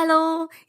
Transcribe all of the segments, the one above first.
Hello,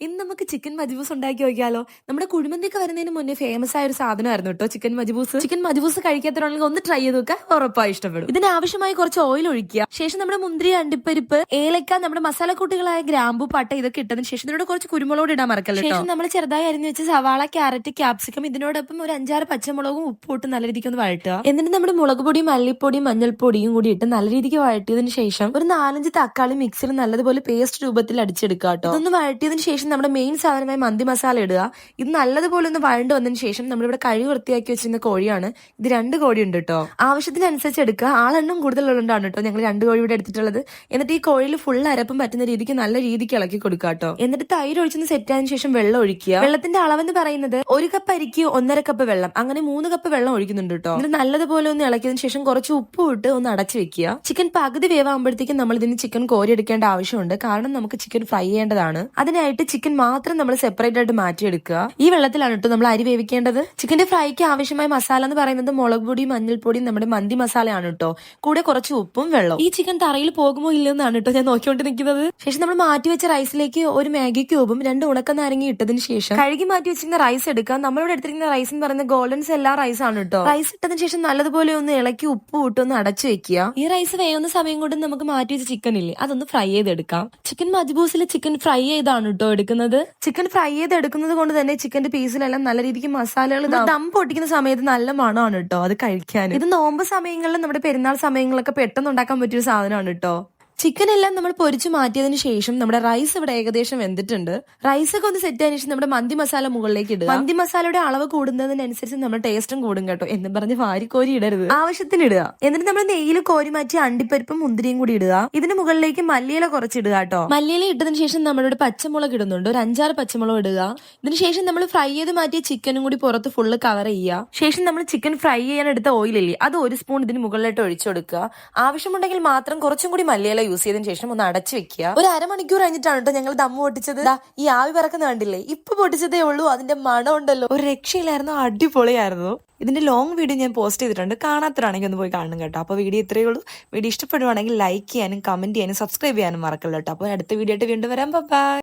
ഇന്ന് നമുക്ക് chicken majboos ഉണ്ടാക്കി നോക്കിയാലോ? നമ്മുടെ കുഴിമന്തിയൊക്കെ വരുന്നതിന് മുന്നേ ഫേമസ് ആയ ഒരു സാധനമായിരുന്നു കേട്ടോ ചിക്കൻ മജ്ബൂസ്. ചിക്കൻ മജ്ബൂസ് കഴിക്കാത്തവരാണെങ്കിൽ ഒന്ന് ട്രൈ ചെയ്ത് നോക്കുക, ഉറപ്പായി ഇഷ്ടപ്പെടും. ഇതിന് ആവശ്യമായി കുറച്ച് ഓയിൽ ഒഴിക്കുക. ശേഷം നമ്മുടെ മുന്തിരി, അണ്ടിപ്പരിപ്പ്, ഏലക്ക, നമ്മുടെ മസാലക്കൂട്ടുകളായ ഗ്രാമ്പു, പട്ട ഇതൊക്കെ ഇട്ടതിന് ശേഷം ഇതിനോട് കുറച്ച് കുരുമുളക് ഇടാൻ മറക്കല്ലോ. ശേഷം നമ്മൾ ചെറുതായി അരിഞ്ഞു വെച്ച് സവാള, ക്യാരറ്റ്, ക്യാപ്സിക്കം ഇതിനോടൊപ്പം ഒരു 5-6 പച്ചമുളകും ഉപ്പും ഇട്ട് നല്ല രീതിക്ക് ഒന്ന് വഴട്ടുക. എന്നിട്ട് നമ്മുടെ മുളക് പൊടിയും മല്ലിപ്പൊടിയും മഞ്ഞൾപ്പൊടിയും കൂടി ഇട്ട് നല്ല രീതിക്ക് വഴട്ടിയതിന് ശേഷം ഒരു 4-5 തക്കാളി മിക്സിയിൽ നല്ലതുപോലെ പേസ്റ്റ് രൂപത്തിൽ അടിച്ചെടുക്കുക കേട്ടോ. ഇതൊന്ന് വഴട്ടിയതിന് ശേഷം നമ്മുടെ മെയിൻ സാധനമായ മന്തി മസാല ഇടുക. ഇത് നല്ലതുപോലെ ഒന്ന് വഴണ്ട് വന്നതിന് ശേഷം നമ്മളിവിടെ കഴുകി വൃത്തിയാക്കി വെച്ചിരുന്ന കോഴിയാണ്. ഇത് 2 കോഴി ഉണ്ട് കേട്ടോ. ആവശ്യത്തിനനുസരിച്ച് എടുക്കുക. ആളെണ്ണം കൂടുതലുള്ളതാണ് കേട്ടോ ഞങ്ങൾ 2 കോഴി ഇവിടെ എടുത്തിട്ടുള്ളത്. എന്നിട്ട് ഈ കോഴിയിൽ ഫുൾ അരപ്പും പറ്റുന്ന രീതിക്ക് നല്ല രീതിക്ക് ഇളക്കി കൊടുക്കുക കേട്ടോ. എന്നിട്ട് തൈര് ഒഴിച്ചൊന്ന് സെറ്റ് ആയതിനു ശേഷം വെള്ളം ഒഴിക്കുക. വെള്ളത്തിന്റെ അളവെന്ന് പറയുന്നത് 1 കപ്പ് അരിക്ക് 1.5 കപ്പ് വെള്ളം, അങ്ങനെ 3 കപ്പ് വെള്ളം ഒഴിക്കുന്നുണ്ട് കേട്ടോ. എന്നിട്ട് നല്ലതുപോലെ ഒന്ന് ഇളക്കിയതിനു ശേഷം കുറച്ച് ഉപ്പ് ഇട്ട് ഒന്ന് അടച്ചു വെക്കുക. ചിക്കൻ പകുതി വേവാകുമ്പോഴത്തേക്കും നമ്മൾ ഇതിന് ചിക്കൻ കോരി എടുക്കേണ്ട ആവശ്യമുണ്ട്. കാരണം നമുക്ക് ചിക്കൻ ഫ്രൈ ചെയ്യേണ്ടതാണ്. അതിനായിട്ട് ചിക്കൻ മാത്രം നമ്മൾ സെപ്പറേറ്റ് ആയിട്ട് മാറ്റിയെടുക്കുക. ഈ വെള്ളത്തിലാണ് കേട്ടോ നമ്മൾ അരി വേവിക്കേണ്ടത്. ചിക്കന്റെ ഫ്രൈക്ക് ആവശ്യമായ മസാല എന്ന് പറയുന്നത് മുളക് പൊടി, മഞ്ഞൾപ്പൊടിയും നമ്മുടെ മന്തി മസാലയാണ് കേട്ടോ. കൂടെ കുറച്ച് ഉപ്പും വെള്ളം. ഈ ചിക്കൻ തറയിൽ പോകുമോ ഇല്ലെന്നാണ് കേട്ടോ ഞാൻ നോക്കിക്കൊണ്ട് നിൽക്കുന്നത്. ശേഷം നമ്മൾ മാറ്റി വെച്ച റൈസിലേക്ക് ഒരു മാഗി ക്യൂബും 2 ഉണക്ക നാരങ്ങ ഇട്ടതിന് ശേഷം കഴുകി മാറ്റി വെച്ചിരുന്ന റൈസ് എടുക്കാം. നമ്മളിവിടെ എടുത്തിരിക്കുന്ന റൈസ് എന്ന് പറയുന്നത് ഗോൾഡൻ സെല്ലാ റൈസ് ആണ് കേട്ടോ. റൈസ് ഇട്ടതിന് ശേഷം നല്ലതുപോലെ ഒന്ന് ഇളക്കി ഉപ്പ് ഇട്ടൊന്ന് അടച്ചു വെക്കുക. ഈ റൈസ് വേവുന്ന സമയം കൊണ്ട് നമുക്ക് മാറ്റി വെച്ച ചിക്കൻ ഇല്ലേ അതൊന്ന് ഫ്രൈ ചെയ്തെടുക്കാം. ചിക്കൻ മജ്ബൂസിൽ ചിക്കൻ ഫ്രൈ ചെയ്താണ് കേട്ടോ എടുക്കുന്നത്. ചിക്കൻ ഫ്രൈ ചെയ്ത് എടുക്കുന്നത് കൊണ്ട് തന്നെ ചിക്കന്റെ പീസിലെല്ലാം നല്ല രീതിക്ക് മസാലകൾ ദം പൊട്ടിക്കുന്ന സമയത്ത് നല്ല മണമാണ് കേട്ടോ അത് കഴിക്കാൻ. ഇത് നോമ്പ് സമയങ്ങളിലും നമ്മുടെ പെരുന്നാൾ സമയങ്ങളിലൊക്കെ പെട്ടെന്ന് ഉണ്ടാക്കാൻ പറ്റിയൊരു സാധനമാണ് കേട്ടോ. ചിക്കൻ എല്ലാം നമ്മൾ പൊരിച്ചു മാറ്റിയതിനു ശേഷം നമ്മുടെ റൈസ് ഇവിടെ ഏകദേശം വെന്തിട്ടുണ്ട്. റൈസ് ഒക്കെ ഒന്ന് സെറ്റ് ആയതിനു ശേഷം നമ്മുടെ മന്തി മസാല മുകളിലേക്ക് ഇടുക. മന്തി മസാലയുടെ അളവ് കൂടുന്നതിനനുസരിച്ച് നമ്മുടെ ടേസ്റ്റും കൂടും കേട്ടോ. എന്നും പറഞ്ഞ് വാരിക്കോരി ഇടരുത്, ആവശ്യത്തിന് ഇടുക. എന്നിട്ട് നമ്മൾ നെയ്യിൽ കോരി മാറ്റി അണ്ടിപ്പരിപ്പും മുന്തിരിയും കൂടി ഇടുക. ഇതിന് മുകളിലേക്ക് മല്ലിയില കുറച്ചിടുക കേട്ടോ. മല്ലിയില ഇട്ടതിന് ശേഷം നമ്മളിവിടെ പച്ചമുളക് ഇടുന്നുണ്ട്, ഒരു 5-6 പച്ചമുളക് ഇടുക. ഇതിന് ശേഷം നമ്മൾ ഫ്രൈ ചെയ്ത് മാറ്റിയ ചിക്കനും കൂടി പുറത്ത് ഫുള്ള് കവർ ചെയ്യുക. ശേഷം നമ്മൾ ചിക്കൻ ഫ്രൈ ചെയ്യാൻ എടുത്ത ഓയിലില്ലേ അത് 1 സ്പൂൺ ഇതിന് മുകളിലായിട്ട് ഒഴിച്ചു കൊടുക്കുക. ആവശ്യമുണ്ടെങ്കിൽ മാത്രം കുറച്ചും കൂടി മല്ലിയില യൂസ് ചെയ്തതിനു ശേഷം ഒന്ന് അടച്ചു വെക്കുക. ഒരു അരമണിക്കൂർ കഴിഞ്ഞിട്ടാണ് കേട്ടോ ഞങ്ങൾ ദമ്മ് പൊട്ടിച്ചത്. ഈ ആവി പറക്കുന്ന കണ്ടില്ലേ, ഇപ്പൊ പൊട്ടിച്ചതേ ഉള്ളൂ. അതിന്റെ മണം ഉണ്ടല്ലോ, ഒരു രക്ഷയിലായിരുന്നു, അടിപൊളിയായിരുന്നു. ഇതിന്റെ ലോങ് വീഡിയോ ഞാൻ പോസ്റ്റ് ചെയ്തിട്ടുണ്ട്, കാണാത്തവരാണെങ്കിൽ ഒന്ന് പോയി കാണണം കേട്ടോ. അപ്പോൾ വീഡിയോ ഇത്രയേ ഉള്ളൂ. വീഡിയോ ഇഷ്ടപ്പെടുവാണെങ്കിൽ ലൈക്ക് ചെയ്യാനും കമന്റ് ചെയ്യാനും സബ്സ്ക്രൈബ് ചെയ്യാനും മറക്കല്ലോ കേട്ടോ. അപ്പോൾ അടുത്ത വീഡിയോ ആയിട്ട് വീണ്ടും വരാം. ബൈ.